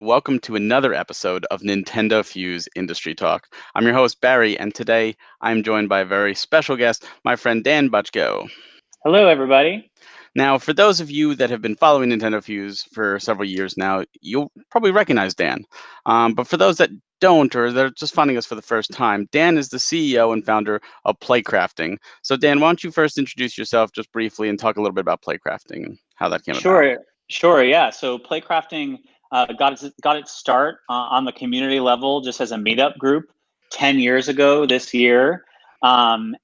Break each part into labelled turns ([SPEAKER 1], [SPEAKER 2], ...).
[SPEAKER 1] Welcome to another episode of NintendoFuse Industry Talk. I'm your host, Barry, and today I'm joined by a very special guest, my friend Dan Butchko.
[SPEAKER 2] Hello, everybody.
[SPEAKER 1] Now, for those of you that have been following NintendoFuse for several years now, you'll probably recognize Dan. But for those that don't, or they're just finding us for the first time, Dan is the CEO and founder of Playcrafting. So, Dan, why don't you first introduce yourself just briefly and talk a little bit about Playcrafting and how that came about?
[SPEAKER 2] Sure, sure, yeah. So Playcrafting got its start on the community level, just as a meetup group 10 years ago this year. And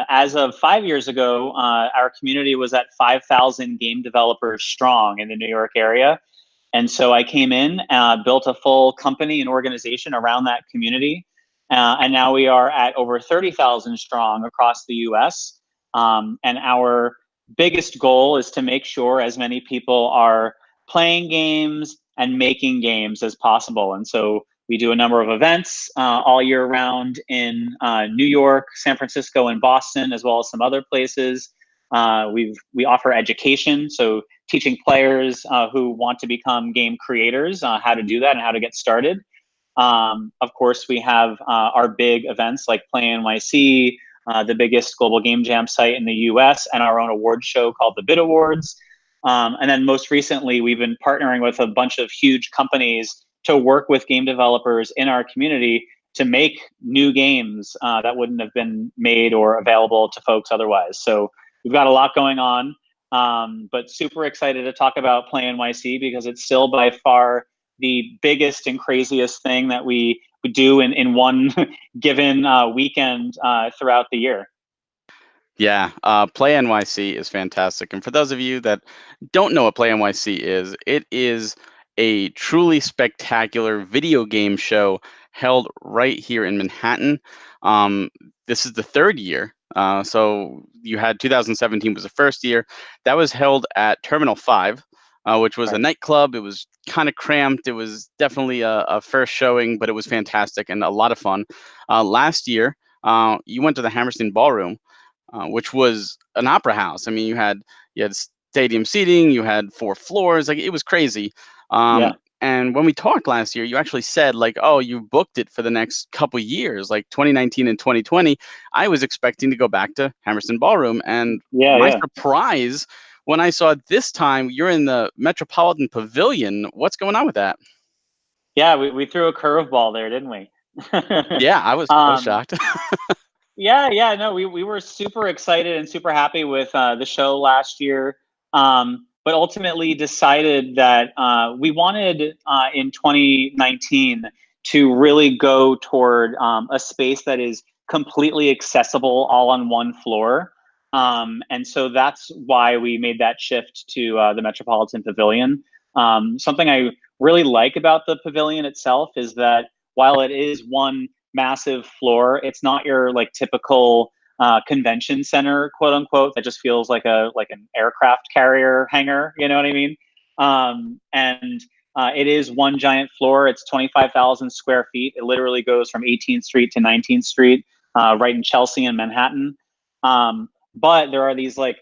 [SPEAKER 2] as of 5 years ago, our community was at 5,000 game developers strong in the New York area. And so I came in, built a full company and organization around that community. And now we are at over 30,000 strong across the US. And our biggest goal is to make sure as many people are playing games and making games as possible. And so we do a number of events all year round in New York, San Francisco, and Boston, as well as some other places. We offer education, so teaching players who want to become game creators how to do that and how to get started. Of course, we have our big events like Play NYC, the biggest global game jam site in the US, and our own award show called the Bit Awards. And then most recently, we've been partnering with a bunch of huge companies to work with game developers in our community to make new games that wouldn't have been made or available to folks otherwise. So we've got a lot going on, but super excited to talk about Play NYC because it's still by far the biggest and craziest thing that we do in one given weekend throughout the year.
[SPEAKER 1] Yeah, Play NYC is fantastic. And for those of you that don't know what Play NYC is, it is a truly spectacular video game show held right here in Manhattan. Um, this is the third year. So you had 2017 was the first year. That was held at Terminal 5, which was a
[SPEAKER 2] Right.
[SPEAKER 1] nightclub. It was kind of cramped. It was definitely a first showing, but it was fantastic and a lot of fun. Last year, you went to the Hammerstein Ballroom, which was an opera house. I mean, you had stadium seating, you had 4 floors, like it was crazy. Um,
[SPEAKER 2] Yeah.
[SPEAKER 1] and when we talked last year, you actually said like, "Oh, you booked it for the next couple years, like 2019 and 2020." I was expecting to go back to Hammerstein Ballroom, and
[SPEAKER 2] Yeah.
[SPEAKER 1] my
[SPEAKER 2] Yeah.
[SPEAKER 1] surprise when I saw this time you're in the Metropolitan Pavilion. What's going on with that?
[SPEAKER 2] Yeah. We threw a curveball there, didn't we?
[SPEAKER 1] Yeah, I was
[SPEAKER 2] um,
[SPEAKER 1] shocked.
[SPEAKER 2] Yeah, yeah, no, we were super excited and super happy with the show last year, but ultimately decided that we wanted in 2019 to really go toward a space that is completely accessible all on one floor. And so that's why we made that shift to the Metropolitan Pavilion. Something I really like about the pavilion itself is that while it is one massive floor, it's not your like typical convention center, quote unquote, that just feels like an aircraft carrier hangar. You know what I mean? And it is one giant floor. It's 25,000 square feet. It literally goes from 18th Street to 19th Street, right in Chelsea and Manhattan. But there are these like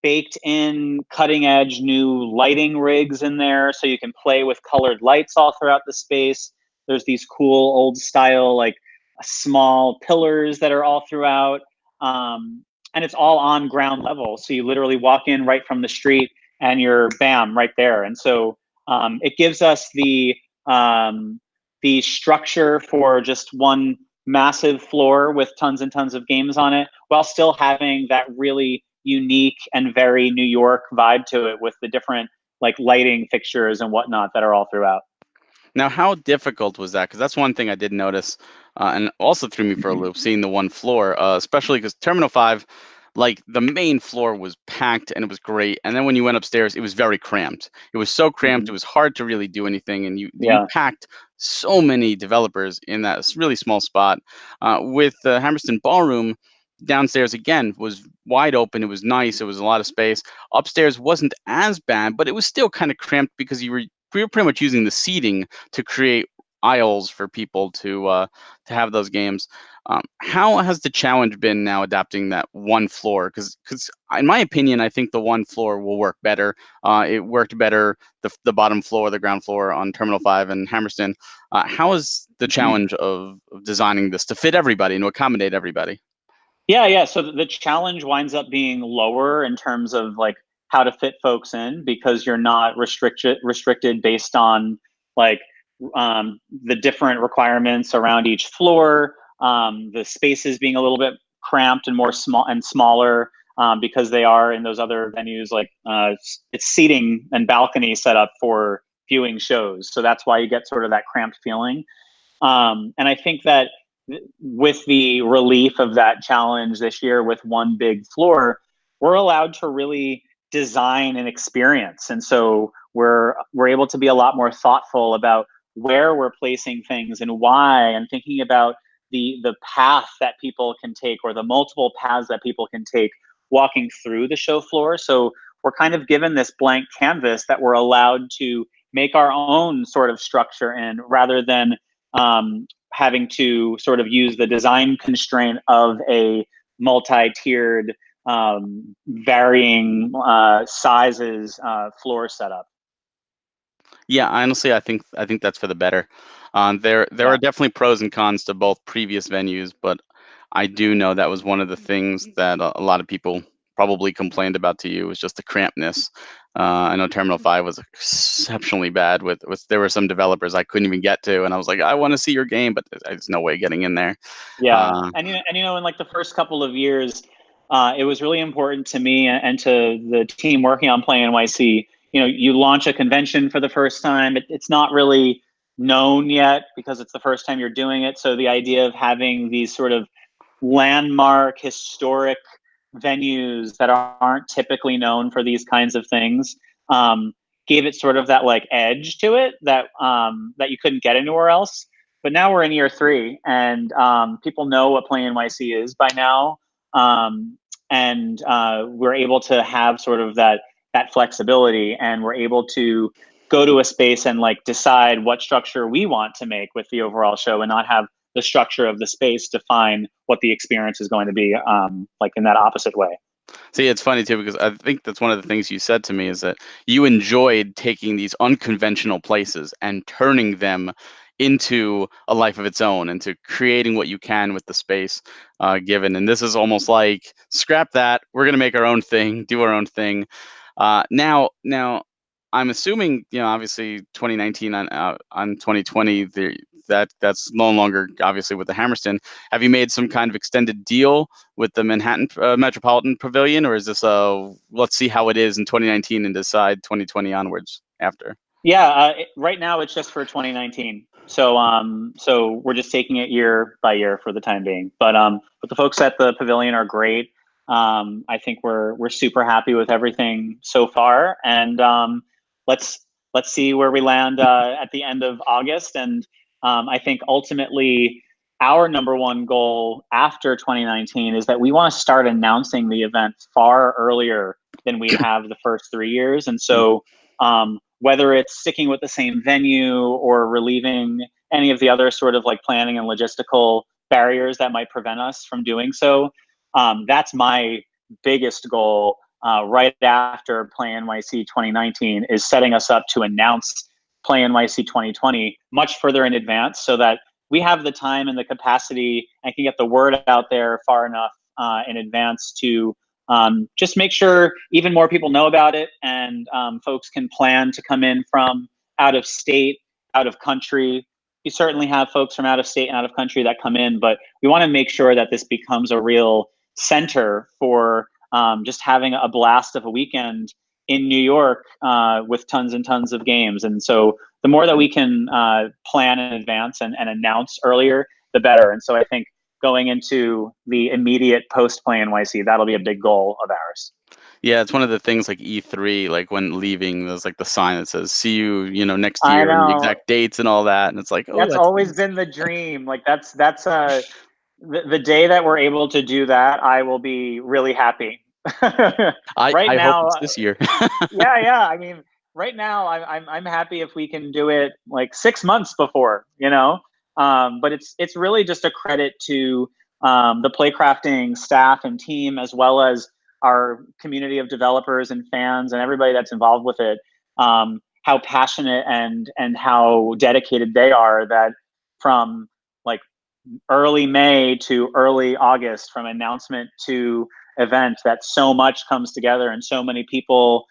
[SPEAKER 2] baked in cutting edge new lighting rigs in there so you can play with colored lights all throughout the space. There's these cool old style like small pillars that are all throughout. And it's all on ground level. So you literally walk in right from the street and you're bam right there. And so it gives us the structure for just one massive floor with tons and tons of games on it, while still having that really unique and very New York vibe to it with the different like lighting fixtures and whatnot that are all throughout.
[SPEAKER 1] Now, how difficult was that? Because that's one thing I did notice, and also threw me for a loop, seeing the one floor, especially because Terminal 5, like the main floor was packed and it was great. And then when you went upstairs, it was very cramped. It was so cramped, it
[SPEAKER 2] Mhm.
[SPEAKER 1] was hard to really do anything. And you
[SPEAKER 2] Yeah.
[SPEAKER 1] packed so many developers in that really small spot. With the Hammerstein Ballroom, downstairs again was wide open. It was nice. It was a lot of space. Upstairs wasn't as bad, but it was still kind of cramped because we were pretty much using the seating to create aisles for people to have those games. How has the challenge been now adapting that one floor? Because in my opinion, I think the one floor will work better. It worked better the bottom floor, the ground floor on Terminal 5 and Hammerston. How is the challenge of designing this to fit everybody and to accommodate everybody?
[SPEAKER 2] Yeah. So the challenge winds up being lower in terms of like how to fit folks in, because you're not restricted based on like the different requirements around each floor. The spaces being a little bit cramped and smaller, because they are in those other venues. Like it's seating and balcony set up for viewing shows, so that's why you get sort of that cramped feeling. And I think that with the relief of that challenge this year with one big floor, we're allowed to really design an experience. And so we're able to be a lot more thoughtful about where we're placing things and why, and thinking about the path that people can take, or the multiple paths that people can take walking through the show floor. So we're kind of given this blank canvas that we're allowed to make our own sort of structure in, rather than having to sort of use the design constraint of a multi-tiered, varying sizes floor setup.
[SPEAKER 1] Yeah, honestly, I think that's for the better. There
[SPEAKER 2] Yeah.
[SPEAKER 1] are definitely pros and cons to both previous venues, but I do know that was one of the things that a lot of people probably complained about to you was just the crampedness. I know Terminal 5 was exceptionally bad with there were some developers I couldn't even get to, and I was like, I want to see your game, but there's no way getting in there.
[SPEAKER 2] Yeah,
[SPEAKER 1] Uh,
[SPEAKER 2] and in like the first couple of years, it was really important to me and to the team working on Play NYC. You know, you launch a convention for the first time; it's not really known yet because it's the first time you're doing it. So the idea of having these sort of landmark, historic venues that aren't typically known for these kinds of things um, gave it sort of that like edge to it that that you couldn't get anywhere else. But now we're in year three, and people know what Play NYC is by now, and we're able to have sort of that flexibility, and we're able to go to a space and like decide what structure we want to make with the overall show, and not have the structure of the space define what the experience is going to be, like in that opposite way.
[SPEAKER 1] See, it's funny too because I think that's one of the things you said to me is that you enjoyed taking these unconventional places and turning them into a life of its own, into creating what you can with the space given. And this is almost like scrap that. We're gonna make our own thing, do our own thing. Now, I'm assuming obviously 2019 on 2020 that's no longer obviously with the Hammerston. Have you made some kind of extended deal with the Manhattan Metropolitan Pavilion, or is this let's see how it is in 2019 and decide 2020 onwards after?
[SPEAKER 2] Yeah, right now it's just for 2019. So we're just taking it year by year for the time being. But the folks at the pavilion are great. I think we're super happy with everything so far, and let's let's see where we land at the end of August. And I think ultimately our number one goal after 2019 is that we want to start announcing the event far earlier than we have the first 3 years. And so whether it's sticking with the same venue or relieving any of the other sort of like planning and logistical barriers that might prevent us from doing so. That's my biggest goal right after Play NYC 2019 is setting us up to announce Play NYC 2020 much further in advance, so that we have the time and the capacity and can get the word out there far enough in advance to just make sure even more people know about it, and folks can plan to come in from out of state, out of country. You certainly have folks from out of state and out of country that come in, but we want to make sure that this becomes a real center for just having a blast of a weekend in New York with tons and tons of games. And so the more that we can plan in advance and announce earlier, the better. And so I think going into the immediate post Play NYC, that'll be a big goal of ours.
[SPEAKER 1] Yeah, it's one of the things like E3, like when leaving, there's like the sign that says "See you," next
[SPEAKER 2] I
[SPEAKER 1] year, and the
[SPEAKER 2] know
[SPEAKER 1] exact dates and all that, and it's like, oh,
[SPEAKER 2] that's
[SPEAKER 1] that's
[SPEAKER 2] always been the dream. Like the day that we're able to do that, I will be really happy.
[SPEAKER 1] I
[SPEAKER 2] Right
[SPEAKER 1] I hope
[SPEAKER 2] now,
[SPEAKER 1] it's this year.
[SPEAKER 2] yeah. I mean, right now I'm happy if we can do it like 6 months before, but it's really just a credit to the Playcrafting staff and team, as well as our community of developers and fans and everybody that's involved with it. How passionate and how dedicated they are, that from like early May to early August, from announcement to event, that so much comes together and so many people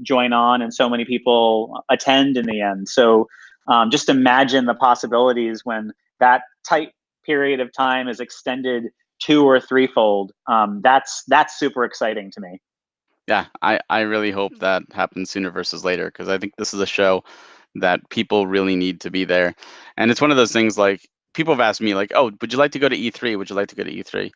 [SPEAKER 2] join on and so many people attend in the end. So just imagine the possibilities when that tight period of time is extended two or threefold. That's super exciting to me.
[SPEAKER 1] Yeah, I really hope that happens sooner versus later, because I think this is a show that people really need to be there. And it's one of those things, like, people have asked me, like, oh, would you like to go to E3? Would you like to go to E3?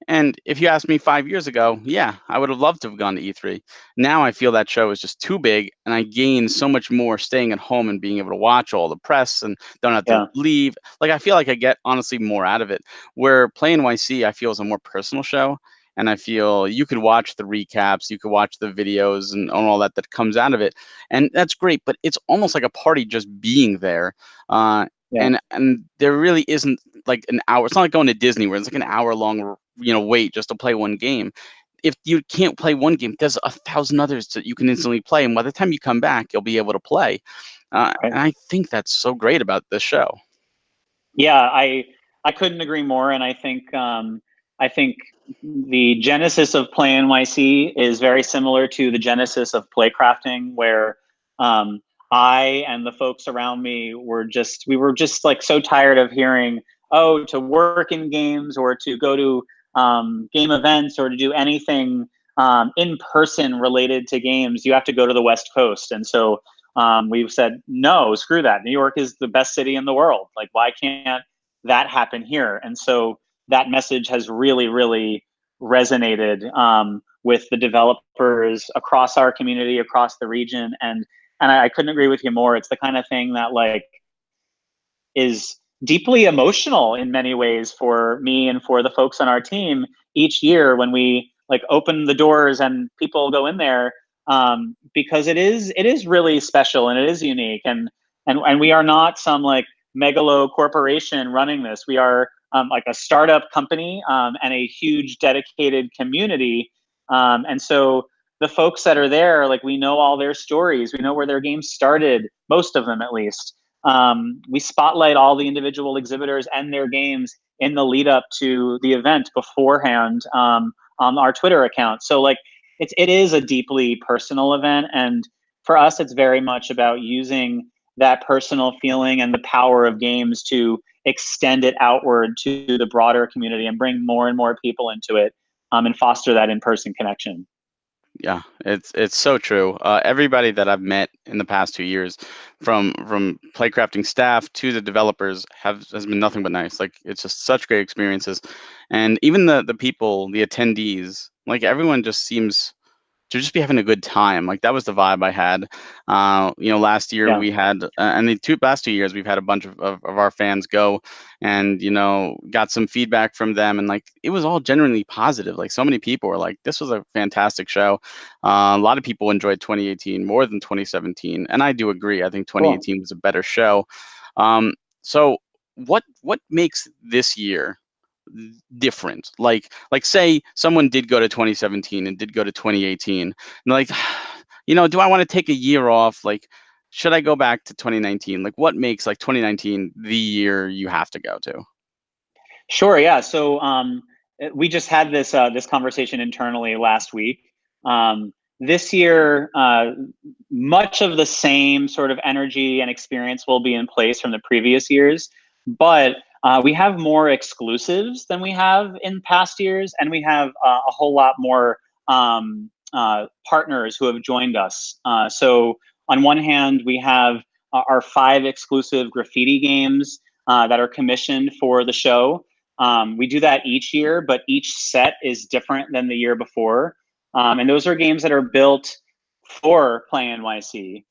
[SPEAKER 1] And if you asked me 5 years ago, yeah, I would have loved to have gone to E3. Now I feel that show is just too big, and I gain so much more staying at home and being able to watch all the press and don't have to
[SPEAKER 2] Yeah,
[SPEAKER 1] leave. Like, I feel like I get honestly more out of it. Where Play NYC, I feel, is a more personal show. And I feel you could watch the recaps, you could watch the videos and all that that comes out of it, and that's great. But it's almost like a party just being there, uh,
[SPEAKER 2] yeah,
[SPEAKER 1] and there really isn't like an hour. It's not like going to Disney where it's like an hour long, wait just to play one game. If you can't play one game, there's 1,000 others that you can instantly play, and by the time you come back, you'll be able to play.
[SPEAKER 2] right.
[SPEAKER 1] And I think that's so great about this show.
[SPEAKER 2] Yeah, I couldn't agree more, and I think the genesis of Play NYC is very similar to the genesis of Playcrafting, where um, I and the folks around me we were just like so tired of hearing, oh, to work in games or to go to game events or to do anything in person related to games, you have to go to the West Coast. And so we've said, no, screw that. New York is the best city in the world. Like, why can't that happen here? And so that message has really, really resonated with the developers across our community, across the region. And I couldn't agree with you more. It's the kind of thing that like is deeply emotional in many ways for me and for the folks on our team each year when we like open the doors and people go in there, because it is really special and it is unique, and we are not some like megalo corporation running this. We are like a startup company, and a huge dedicated community, and so the folks that are there, like, we know all their stories, we know where their games started, most of them at least. We spotlight all the individual exhibitors and their games in the lead up to the event beforehand, on our Twitter account. So like it is a deeply personal event, and for us, it's very much about using that personal feeling and the power of games to extend it outward to the broader community and bring more and more people into it, and foster that in-person connection.
[SPEAKER 1] Yeah, it's so true. Everybody that I've met in the past 2 years, from Playcrafting staff to the developers, has been nothing but nice. Like, it's just such great experiences, and even the people, the attendees, like, everyone just seems to just be having a good time. Like, that was the vibe I had. Last year
[SPEAKER 2] Yeah,
[SPEAKER 1] we had, and the last 2 years we've had a bunch of our fans go, and got some feedback from them, and like, it was all genuinely positive. Like, so many people were like, "This was a fantastic show." A lot of people enjoyed 2018 more than 2017, and I do agree. I think
[SPEAKER 2] cool.
[SPEAKER 1] 2018 was a better show. So what makes this year different? Like, say someone did go to 2017 and did go to 2018, and they're like, do I want to take a year off? Like, should I go back to 2019? Like, what makes like 2019 the year you have to go to?
[SPEAKER 2] Sure. Yeah. So we just had this conversation internally last week. This year, much of the same sort of energy and experience will be in place from the previous years, but we have more exclusives than we have in past years, and we have a whole lot more partners who have joined us. So on one hand, we have our 5 exclusive graffiti games that are commissioned for the show. We do that each year, but each set is different than the year before. And those are games that are built for Play NYC.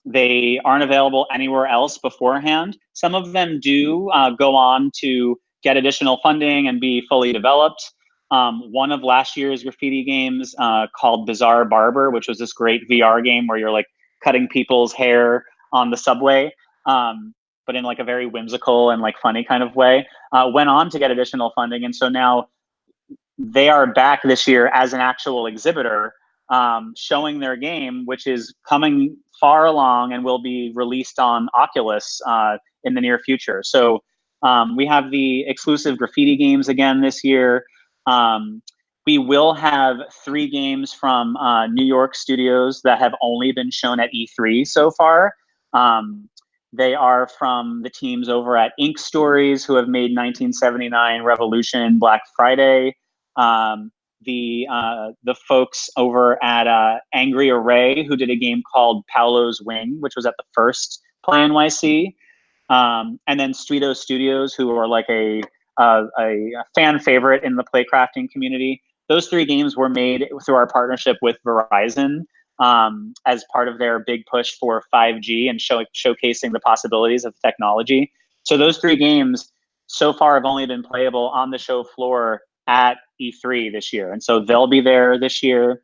[SPEAKER 2] They aren't available anywhere else beforehand. Some of them do go on to get additional funding and be fully developed. One of last year's graffiti games called Bizarre Barber, which was this great VR game where you're like cutting people's hair on the subway, but in like a very whimsical and like funny kind of way, went on to get additional funding. And so now they are back this year as an actual exhibitor, showing their game, which is coming far along and will be released on Oculus in the near future. So we have the exclusive graffiti games again this year. We will have 3 games from New York studios that have only been shown at E3 so far. They are from the teams over at Ink Stories, who have made 1979, Revolution, Black Friday. The folks over at Angry Array, who did a game called Paolo's Wing, which was at the first Play NYC. And then Streeto Studios, who are like a fan favorite in the playcrafting community. Those 3 games were made through our partnership with Verizon, as part of their big push for 5G and showcasing the possibilities of technology. So those 3 games so far have only been playable on the show floor at E3 this year. And so they'll be there this year.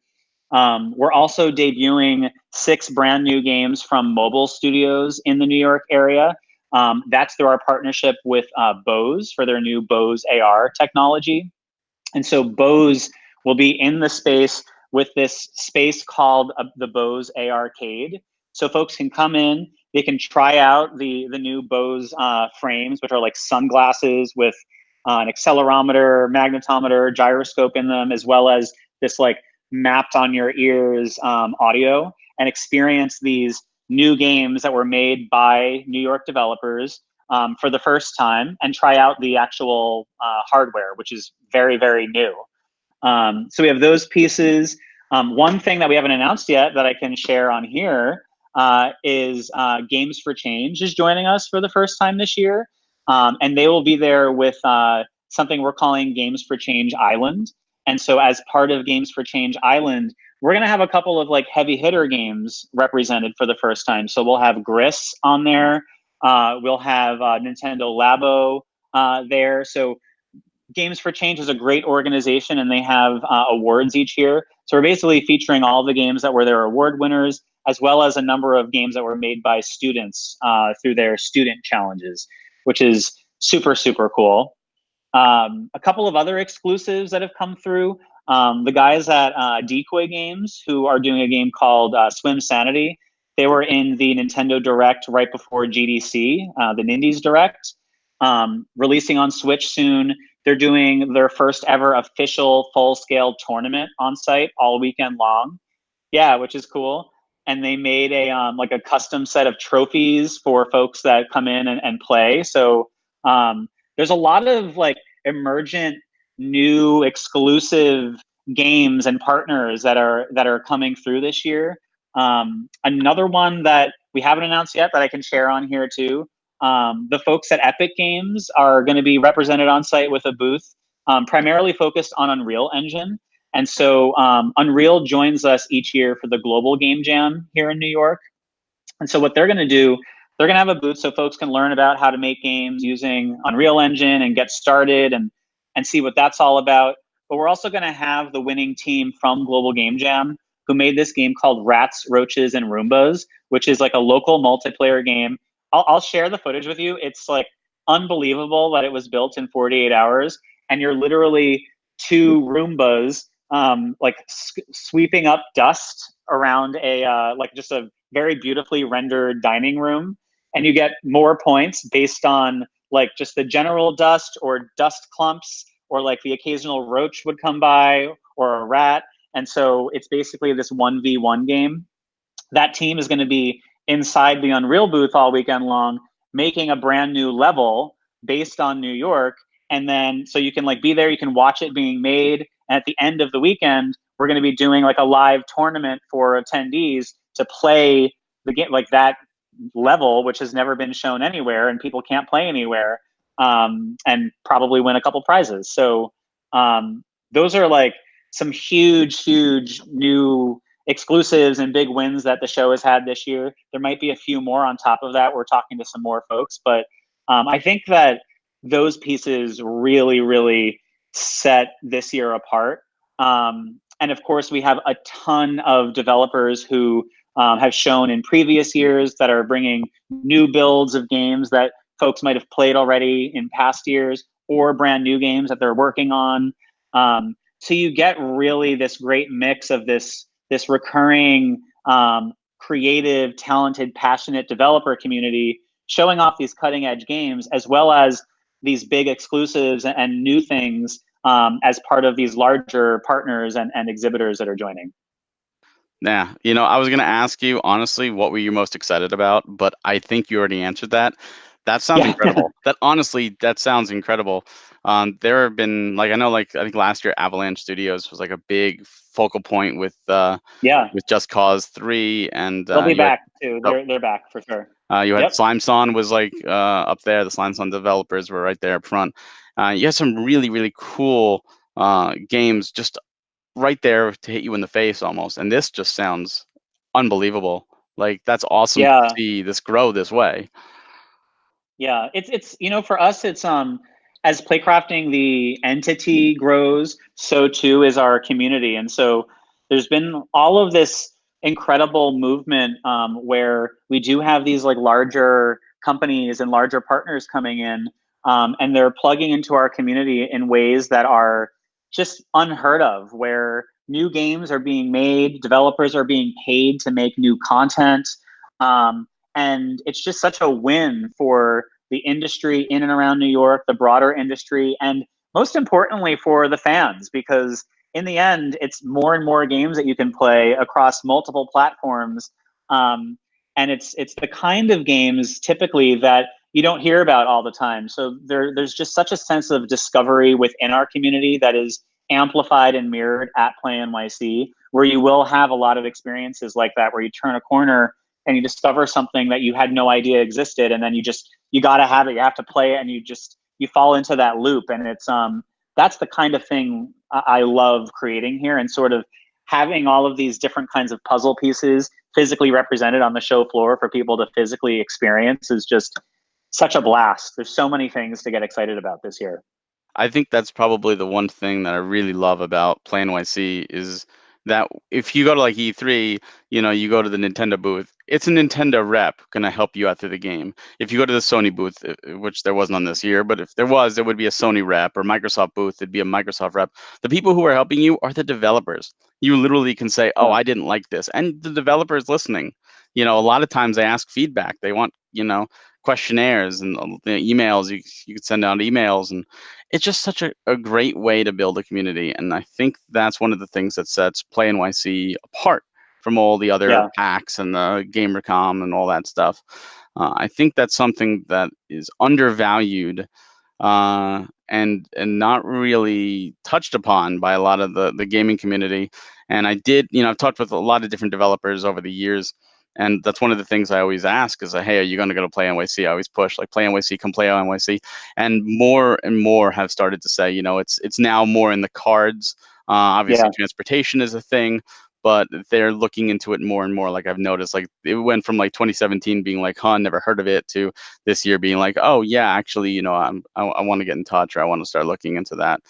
[SPEAKER 2] We're also debuting 6 brand new games from mobile studios in the New York area. That's through our partnership with Bose for their new Bose AR technology. And so Bose will be in the space with this space called the Bose ARcade. So folks can come in, they can try out the new Bose frames, which are like sunglasses with an accelerometer, magnetometer, gyroscope in them, as well as this like mapped on your ears audio, and experience these new games that were made by New York developers for the first time, and try out the actual hardware, which is very, very new. So we have those pieces. One thing that we haven't announced yet that I can share on here is Games for Change is joining us for the first time this year. And they will be there with something we're calling Games for Change Island. And so as part of Games for Change Island, we're going to have a couple of like heavy hitter games represented for the first time. So we'll have Gris on there. We'll have Nintendo Labo there. So Games for Change is a great organization, and they have awards each year. So we're basically featuring all the games that were their award winners, as well as a number of games that were made by students through their student challenges, which is super, super cool. A couple of other exclusives that have come through. The guys at Decoy Games, who are doing a game called Swim Sanity, they were in the Nintendo Direct right before GDC, the Nindies Direct, releasing on Switch soon. They're doing their first ever official full-scale tournament on site all weekend long. Yeah, which is cool. And they made a like a custom set of trophies for folks that come in and play. So there's a lot of like emergent, new, exclusive games and partners that are coming through this year. Another one that we haven't announced yet that I can share on here too. The folks at Epic Games are going to be represented on site with a booth, primarily focused on Unreal Engine. And so Unreal joins us each year for the Global Game Jam here in New York. And so what they're going to do, they're going to have a booth so folks can learn about how to make games using Unreal Engine and get started and see what that's all about. But we're also going to have the winning team from Global Game Jam, who made this game called Rats, Roaches, and Roombas, which is like a local multiplayer game. I'll share the footage with you. It's like unbelievable that it was built in 48 hours, and you're literally 2 Roombas like sweeping up dust around a like just a very beautifully rendered dining room, and you get more points based on like just the general dust or dust clumps, or like the occasional roach would come by or a rat. And so it's basically this 1v1 game. That team is going to be inside the Unreal booth all weekend long, making a brand new level based on New York. And then so you can like be there, you can watch it being made. And at the end of the weekend, we're going to be doing like a live tournament for attendees to play the game, like that level, which has never been shown anywhere and people can't play anywhere, and probably win a couple prizes. So those are like some huge, huge new exclusives and big wins that the show has had this year. There might be a few more on top of that. We're talking to some more folks, but I think that those pieces really, really set this year apart. And of course, we have a ton of developers who have shown in previous years that are bringing new builds of games that folks might have played already in past years, or brand new games that they're working on. So you get really this great mix of this recurring, creative, talented, passionate developer community showing off these cutting edge games, as well as these big exclusives and new things, as part of these larger partners and exhibitors that are joining.
[SPEAKER 1] Yeah, I was gonna ask you honestly, what were you most excited about? But I think you already answered that. That sounds
[SPEAKER 2] Yeah.
[SPEAKER 1] incredible. That honestly, that sounds incredible. There have been like I know like I think last year Avalanche Studios was like a big focal point
[SPEAKER 2] Yeah.
[SPEAKER 1] with Just Cause 3, and
[SPEAKER 2] They'll be
[SPEAKER 1] you had
[SPEAKER 2] back too.
[SPEAKER 1] oh,
[SPEAKER 2] They're back for sure.
[SPEAKER 1] you had
[SPEAKER 2] Yep.
[SPEAKER 1] Slime Song was like up there. The Slime Song developers were right there up front. You had some really really cool games just right there to hit you in the face almost. And this just sounds unbelievable. Like that's awesome to
[SPEAKER 2] Yeah.
[SPEAKER 1] see this grow this way.
[SPEAKER 2] Yeah, it's for us, it's as Playcrafting the entity grows, so too is our community. And so there's been all of this incredible movement, where we do have these like larger companies and larger partners coming in, and they're plugging into our community in ways that are just unheard of, where new games are being made, developers are being paid to make new content. Um, and it's just such a win for the industry in and around New York, the broader industry, and most importantly for the fans, because in the end, it's more and more games that you can play across multiple platforms. And it's the kind of games typically that you don't hear about all the time. So there's just such a sense of discovery within our community that is amplified and mirrored at Play NYC, where you will have a lot of experiences like that, where you turn a corner and you discover something that you had no idea existed, and then you got to have it, you have to play it, and you fall into that loop. And it's that's the kind of thing I love creating here, and sort of having all of these different kinds of puzzle pieces physically represented on the show floor for people to physically experience is just such a blast. There's so many things to get excited about this year.
[SPEAKER 1] I think that's probably the one thing that I really love about Play NYC is that if you go to like E3, you go to the Nintendo booth, it's a Nintendo rep gonna help you out through the game. If you go to the Sony booth, which there wasn't on this year, but if there was, there would be a Sony rep, or Microsoft booth, it'd be a Microsoft rep. The people who are helping you are the developers. You literally can say, "Oh,
[SPEAKER 2] Yeah.
[SPEAKER 1] I didn't like this," and the developer is listening. A lot of times they ask feedback. They want, questionnaires and emails. You could send out emails, and it's just such a great way to build a community. And I think that's one of the things that sets Play NYC apart from all the other
[SPEAKER 2] Yeah.
[SPEAKER 1] packs and the GamerCom and all that stuff. I think that's something that is undervalued, and not really touched upon by a lot of the gaming community. And I've talked with a lot of different developers over the years, and that's one of the things I always ask is, hey, are you going to go to Play NYC? I always push like Play NYC, come Play NYC, and more have started to say, it's now more in the cards. Obviously,
[SPEAKER 2] Yeah.
[SPEAKER 1] transportation is a thing, but they're looking into it more and more. Like I've noticed, like it went from like 2017 being like, "Huh, never heard of it," to this year being like, "Oh yeah, actually, I want to get in touch, or I want to start looking into that."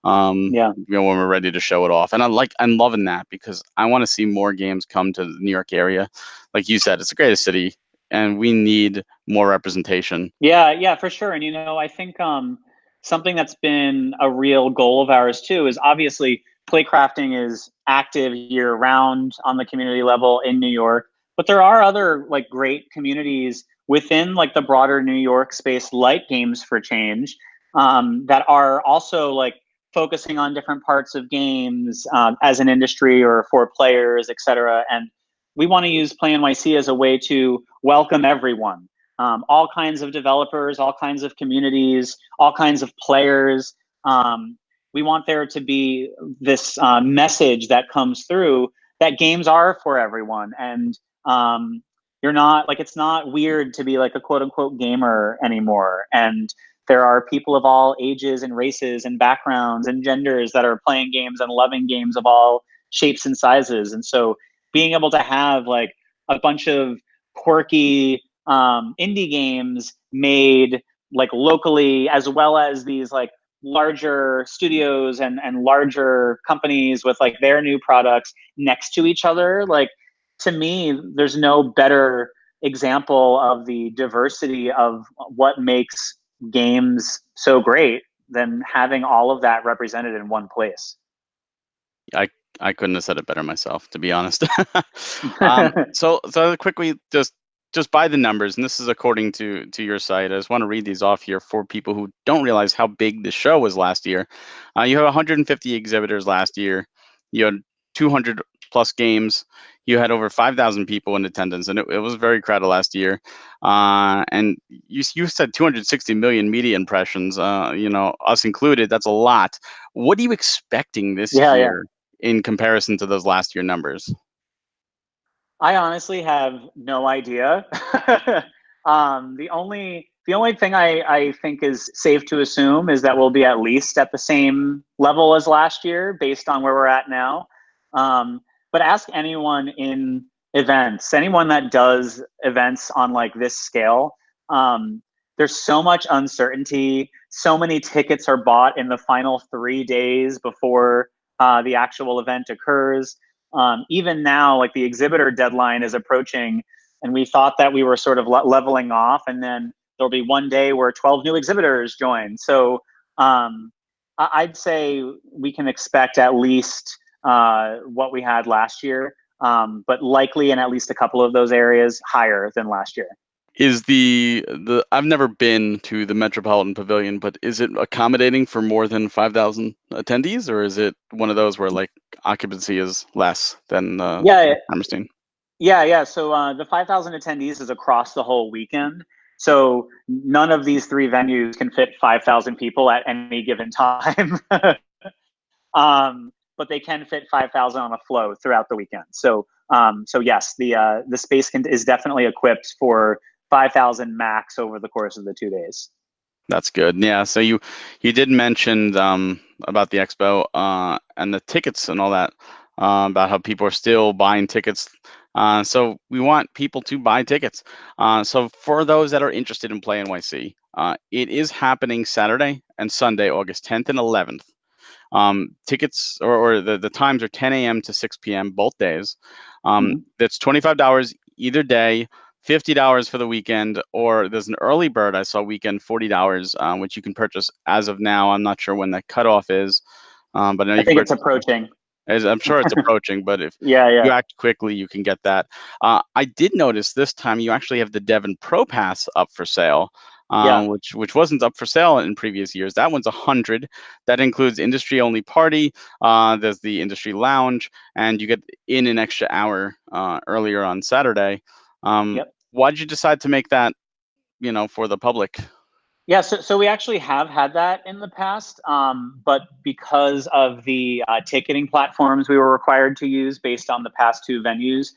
[SPEAKER 2] Yeah.
[SPEAKER 1] When we're ready to show it off, and I'm loving that because I want to see more games come to the New York area. Like you said, it's the greatest city, and we need more representation.
[SPEAKER 2] Yeah, yeah, for sure. And I think something that's been a real goal of ours too is obviously Playcrafting is active year round on the community level in New York, but there are other like great communities within like the broader New York space, like Games for Change, that are also like focusing on different parts of games, as an industry or for players, et cetera. And we want to use Play NYC as a way to welcome everyone, all kinds of developers, all kinds of communities, all kinds of players. We want there to be this message that comes through that games are for everyone. And you're not like, it's not weird to be like a quote unquote gamer anymore. And there are people of all ages and races and backgrounds and genders that are playing games and loving games of all shapes and sizes. And so being able to have like a bunch of quirky, indie games made like locally, as well as these like larger studios and larger companies with like their new products next to each other, like to me, there's no better example of the diversity of what makes games so great than having all of that represented in one place.
[SPEAKER 1] I I couldn't have said it better myself, to be honest. So quickly, just by the numbers, and this is according to your site. I just want to read these off here for people who don't realize how big the show was last year. You have 150 exhibitors last year. You had 200 plus games. You had over 5,000 people in attendance, and it was very crowded last year. And you said 260 million media impressions. Us included. That's a lot. What are you expecting this
[SPEAKER 2] Yeah, yeah.
[SPEAKER 1] year in comparison to those last year numbers?
[SPEAKER 2] I honestly have no idea. The only thing I think is safe to assume is that we'll be at least at the same level as last year based on where we're at now. Um, but ask anyone in events, anyone that does events on like this scale. Um, there's so much uncertainty. So many tickets are bought in the final 3 days before the actual event occurs. Even now, like the exhibitor deadline is approaching, and we thought that we were sort of leveling off, and then there'll be one day where 12 new exhibitors join. So I'd say we can expect at least what we had last year, but likely in at least a couple of those areas higher than last year.
[SPEAKER 1] Is the I've never been to the Metropolitan Pavilion, but is it accommodating for more than 5,000 attendees, or is it one of those where like occupancy is less than
[SPEAKER 2] Yeah,
[SPEAKER 1] Hammerstein?
[SPEAKER 2] yeah. So the 5,000 attendees is across the whole weekend. So none of these three venues can fit 5,000 people at any given time. But they can fit 5,000 on a flow throughout the weekend. So yes, the space is definitely equipped for 5,000 max over the course of the 2 days.
[SPEAKER 1] That's good. Yeah. So you did mention about the expo and the tickets and all that, about how people are still buying tickets. So we want people to buy tickets. So for those that are interested in Play NYC, it is happening Saturday and Sunday, August 10th and 11th. Tickets or the times are 10 a.m. to 6 p.m. both days.
[SPEAKER 2] Mhm.
[SPEAKER 1] That's $25 either day, $50 for the weekend, or there's an early bird I saw weekend, $40, which you can purchase as of now. I'm not sure when that cutoff is, but I know
[SPEAKER 2] I
[SPEAKER 1] you can
[SPEAKER 2] think it's
[SPEAKER 1] purchase.
[SPEAKER 2] approaching.
[SPEAKER 1] I'm sure it's approaching, but if
[SPEAKER 2] Yeah,
[SPEAKER 1] you
[SPEAKER 2] yeah,
[SPEAKER 1] act quickly, you can get that. I did notice this time you actually have the Devon Pro Pass up for sale,
[SPEAKER 2] yeah.
[SPEAKER 1] which wasn't up for sale in previous years. That one's 100. That includes industry only party. There's the industry lounge, and you get in an extra hour earlier on Saturday.
[SPEAKER 2] Yep.
[SPEAKER 1] Why did you decide to make that, for the public?
[SPEAKER 2] Yeah, so we actually have had that in the past, but because of the ticketing platforms we were required to use based on the past two venues,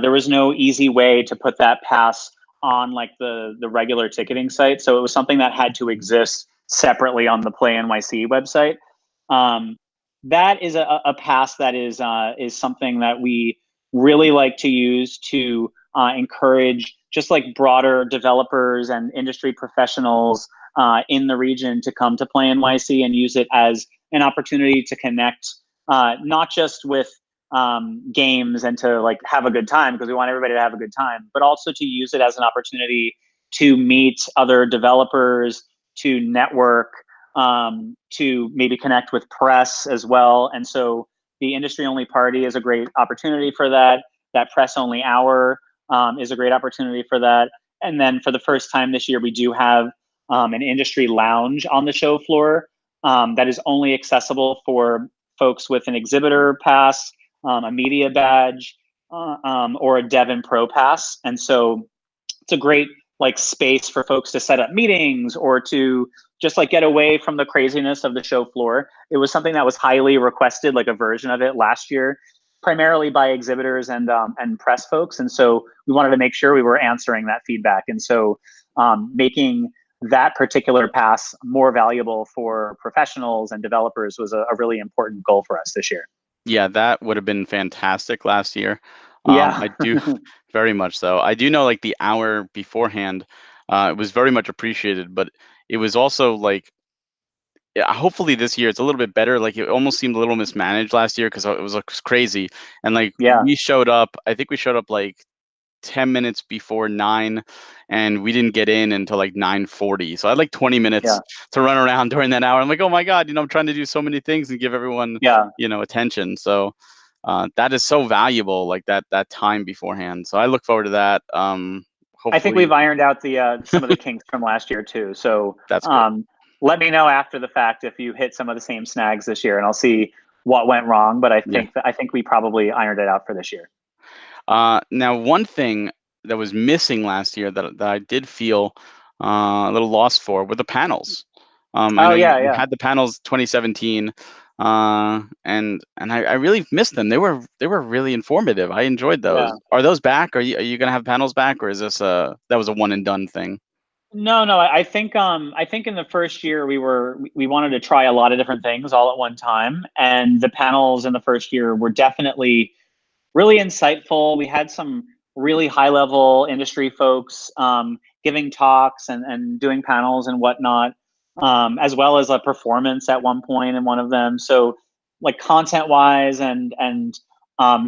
[SPEAKER 2] there was no easy way to put that pass on like the regular ticketing site. So it was something that had to exist separately on the Play NYC website. Um, that is a pass that is something that we really like to use to encourage just like broader developers and industry professionals in the region to come to Play NYC and use it as an opportunity to connect, not just with games and to like have a good time, because we want everybody to have a good time, but also to use it as an opportunity to meet other developers, to network, to maybe connect with press as well. And so the industry only party is a great opportunity for that. That press only hour is a great opportunity for that. And then for the first time this year, we do have an industry lounge on the show floor that is only accessible for folks with an exhibitor pass, a media badge, or a Devon Pro pass. And so it's a great like space for folks to set up meetings or to just like get away from the craziness of the show floor. It was something that was highly requested, like a version of it last year, primarily by exhibitors and press folks. And so we wanted to make sure we were answering that feedback. And so making that particular pass more valuable for professionals and developers was a really important goal for us this year.
[SPEAKER 1] Yeah, that would have been fantastic last year.
[SPEAKER 2] Yeah.
[SPEAKER 1] I do very much so. I do know like the hour beforehand, it was very much appreciated, but it was also like hopefully this year it's a little bit better. Like it almost seemed a little mismanaged last year because it was like crazy. And like
[SPEAKER 2] Yeah,
[SPEAKER 1] we showed up, I think we showed up like 10 minutes before 9, and we didn't get in until like 9:40. So I had like 20 minutes
[SPEAKER 2] yeah,
[SPEAKER 1] to run around during that hour. I'm like, oh my God, I'm trying to do so many things and give everyone,
[SPEAKER 2] yeah.
[SPEAKER 1] attention. So that is so valuable, like that time beforehand. So I look forward to that.
[SPEAKER 2] I think
[SPEAKER 1] Hopefully
[SPEAKER 2] we've ironed out the some of the kinks from last year too. So
[SPEAKER 1] that's good.
[SPEAKER 2] let me know after the fact if you hit some of the same snags this year, and I'll see what went wrong. But
[SPEAKER 1] Yeah.
[SPEAKER 2] I think we probably ironed it out for this year.
[SPEAKER 1] Now, one thing that was missing last year that I did feel a little lost for were the panels. I
[SPEAKER 2] Oh
[SPEAKER 1] know
[SPEAKER 2] yeah,
[SPEAKER 1] you
[SPEAKER 2] yeah,
[SPEAKER 1] had the panels 2017, and I really missed them. They were really informative. I enjoyed
[SPEAKER 2] yeah.
[SPEAKER 1] those. Are those back? Are you gonna have panels back, or is this that was a one and done thing?
[SPEAKER 2] No, no. I think in the first year we wanted to try a lot of different things all at one time, and the panels in the first year were definitely really insightful. We had some really high level industry folks giving talks and doing panels and whatnot, as well as a performance at one point in one of them. So, like content wise and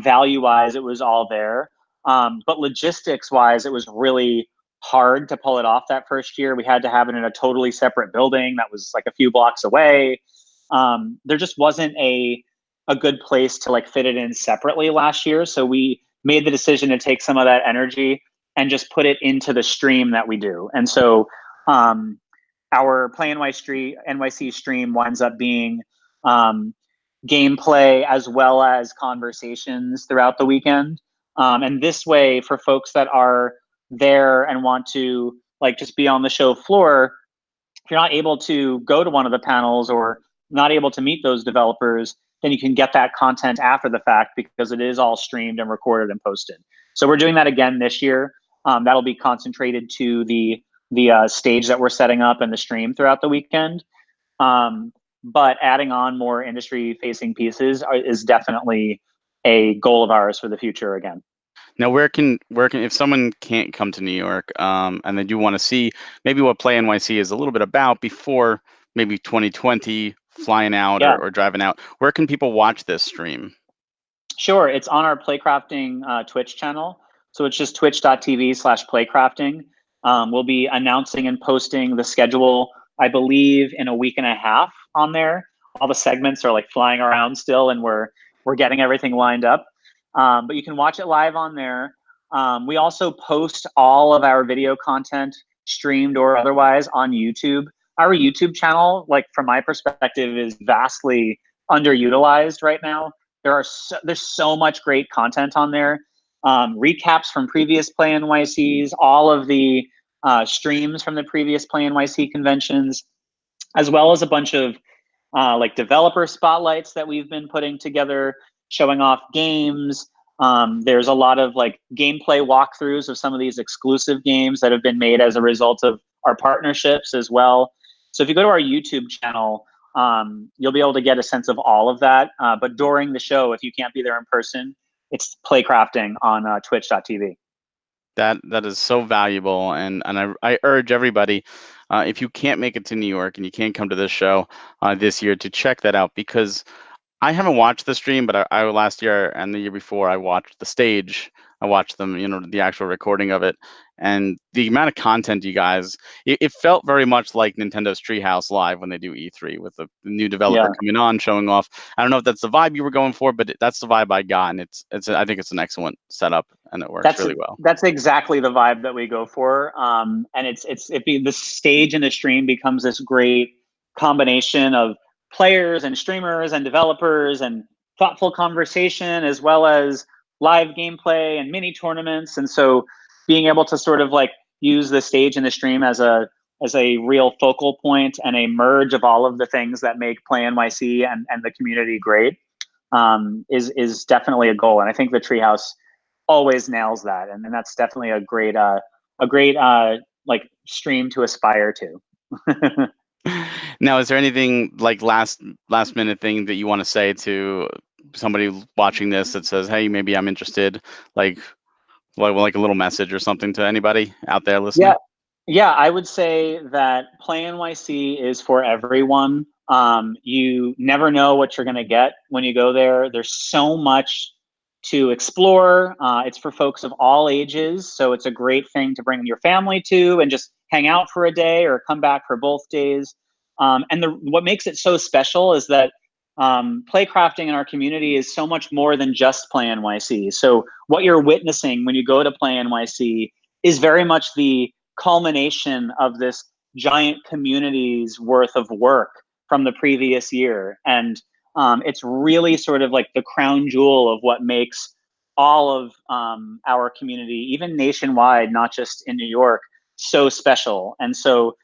[SPEAKER 2] value wise, it was all there. But logistics wise, it was really hard to pull it off that first year. We had to have it in a totally separate building that was like a few blocks away. There just wasn't a good place to like fit it in separately last year. So we made the decision to take some of that energy and just put it into the stream that we do. And so um, our Play NYC stream winds up being um, gameplay as well as conversations throughout the weekend. And this way, for folks that are there and want to like just be on the show floor, if you're not able to go to one of the panels or not able to meet those developers, then you can get that content after the fact because it is all streamed and recorded and posted. So we're doing that again this year. That'll be concentrated to the stage that we're setting up and the stream throughout the weekend. Um, but adding on more industry facing pieces is definitely a goal of ours for the future again.
[SPEAKER 1] Now, where can if someone can't come to New York, and they do want to see maybe what Play NYC is a little bit about before maybe 2020 flying out or,
[SPEAKER 2] Yeah.
[SPEAKER 1] or driving out, where can people watch this stream?
[SPEAKER 2] Sure, it's on our Playcrafting Twitch channel. So it's just twitch.tv/playcrafting. We'll be announcing and posting the schedule, I believe, in a week and a half on there. All the segments are like flying around still, and we're getting everything lined up. But you can watch it live on there. We also post all of our video content, streamed or otherwise, on YouTube. Our YouTube channel, like from my perspective, is vastly underutilized right now. There's so much great content on there. Recaps from previous Play NYCs, all of the streams from the previous Play NYC conventions, as well as a bunch of like developer spotlights that we've been putting together, showing off games. There's a lot of like gameplay walkthroughs of some of these exclusive games that have been made as a result of our partnerships as well. So if you go to our YouTube channel, you'll be able to get a sense of all of that. But during the show, if you can't be there in person, it's Playcrafting on twitch.tv.
[SPEAKER 1] That is so valuable, and I urge everybody, if you can't make it to New York and you can't come to this show this year, to check that out because I haven't watched the stream, but I last year and the year before I watched the stage. I watched them, the actual recording of it, and the amount of content you guys. It felt very much like Nintendo's Treehouse live when they do E3 with the new developer
[SPEAKER 2] Yeah.
[SPEAKER 1] coming on, showing off. I don't know if that's the vibe you were going for, but that's the vibe I got, and I think it's an excellent setup, and it works
[SPEAKER 2] That's
[SPEAKER 1] really well.
[SPEAKER 2] that's exactly the vibe that we go for, and the stage and the stream becomes this great combination of players and streamers and developers and thoughtful conversation as well as live gameplay and mini tournaments. And so, being able to sort of like use the stage and the stream as a real focal point and a merge of all of the things that make Play NYC and the community great is definitely a goal. And I think the Treehouse always nails that, and that's definitely a great like stream to aspire to.
[SPEAKER 1] Now, is there anything like last minute thing that you want to say to somebody watching this that says, "Hey, maybe I'm interested," like like a little message or something to anybody out there
[SPEAKER 2] Yeah,
[SPEAKER 1] listening?
[SPEAKER 2] yeah, I would say that Play NYC is for everyone. You never know what you're going to get when you go there. There's so much to explore. It's for folks of all ages, so it's a great thing to bring your family to and just hang out for a day or come back for both days. And what makes it so special is that playcrafting in our community is so much more than just Play NYC. So what you're witnessing when you go to Play NYC is very much the culmination of this giant community's worth of work from the previous year. And it's really sort of like the crown jewel of what makes all of our community, even nationwide, not just in New York, so special. And so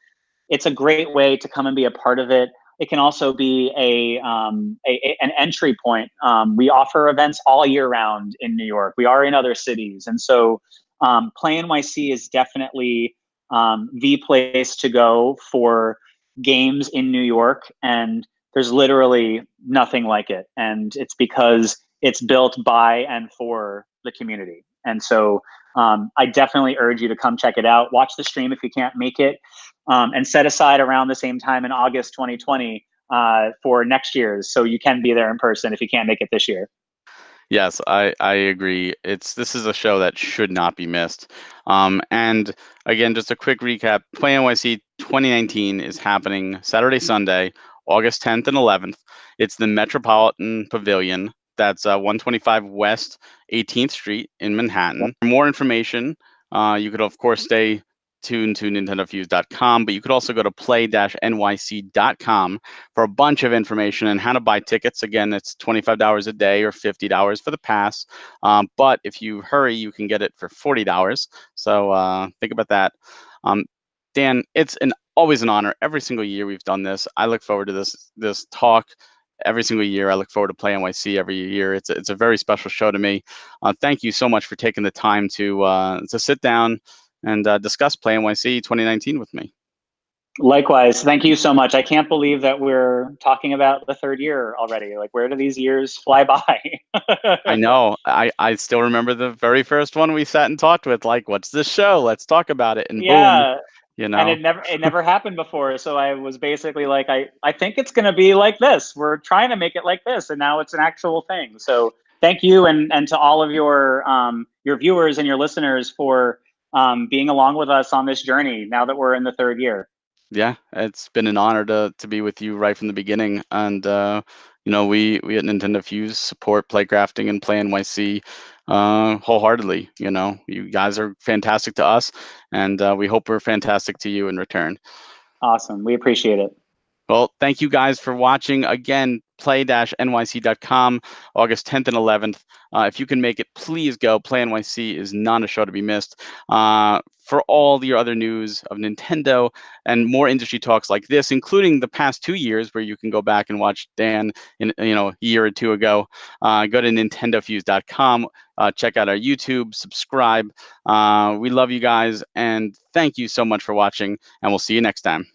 [SPEAKER 2] it's a great way to come and be a part of it. It can also be an entry point. We offer events all year round in New York. We are in other cities. And so Play NYC is definitely the place to go for games in New York. And there's literally nothing like it. And it's because it's built by and for the community. And so I definitely urge you to come check it out. Watch the stream if you can't make it, and set aside around the same time in August 2020 for next year's, so you can be there in person if you can't make it this year.
[SPEAKER 1] Yes, I agree. This is a show that should not be missed. And again, just a quick recap: Play NYC 2019 is happening Saturday, Sunday, August 10th and 11th. It's the Metropolitan Pavilion. That's 125 West 18th Street in Manhattan. For more information, you could of course stay tuned to NintendoFuse.com, but you could also go to play-nyc.com for a bunch of information on how to buy tickets. Again, it's $25 a day or $50 for the pass. But if you hurry, you can get it for $40. So think about that. Dan, it's always an honor. Every single year we've done this. I look forward to this talk every single year. I look forward to Play NYC every year. It's a very special show to me. Thank you so much for taking the time to sit down and discuss Play NYC 2019 with me.
[SPEAKER 2] Likewise, thank you so much. I can't believe that we're talking about the third year already. Like, where do these years fly by?
[SPEAKER 1] I know. I still remember the very first one we sat and talked with, like, what's this show? Let's talk about it. And boom,
[SPEAKER 2] Yeah.
[SPEAKER 1] you
[SPEAKER 2] And
[SPEAKER 1] know.
[SPEAKER 2] it never happened before. So I was basically like, I think it's gonna be like this. We're trying to make it like this, and now it's an actual thing. So thank you, and to all of your viewers and your listeners for being along with us on this journey now that we're in the third year.
[SPEAKER 1] Yeah, it's been an honor to be with you right from the beginning. And we at NintendoFuse support Playcrafting and Play NYC wholeheartedly. You guys are fantastic to us, and we hope we're fantastic to you in return.
[SPEAKER 2] Awesome. We appreciate it.
[SPEAKER 1] Well, thank you guys for watching. Again, play-nyc.com, August 10th and 11th. If you can make it, please go. Play NYC is not a show to be missed. For all your other news of Nintendo and more industry talks like this, including the past 2 years where you can go back and watch Dan a year or two ago, go to NintendoFuse.com. Check out our YouTube, subscribe. We love you guys, and thank you so much for watching, and we'll see you next time.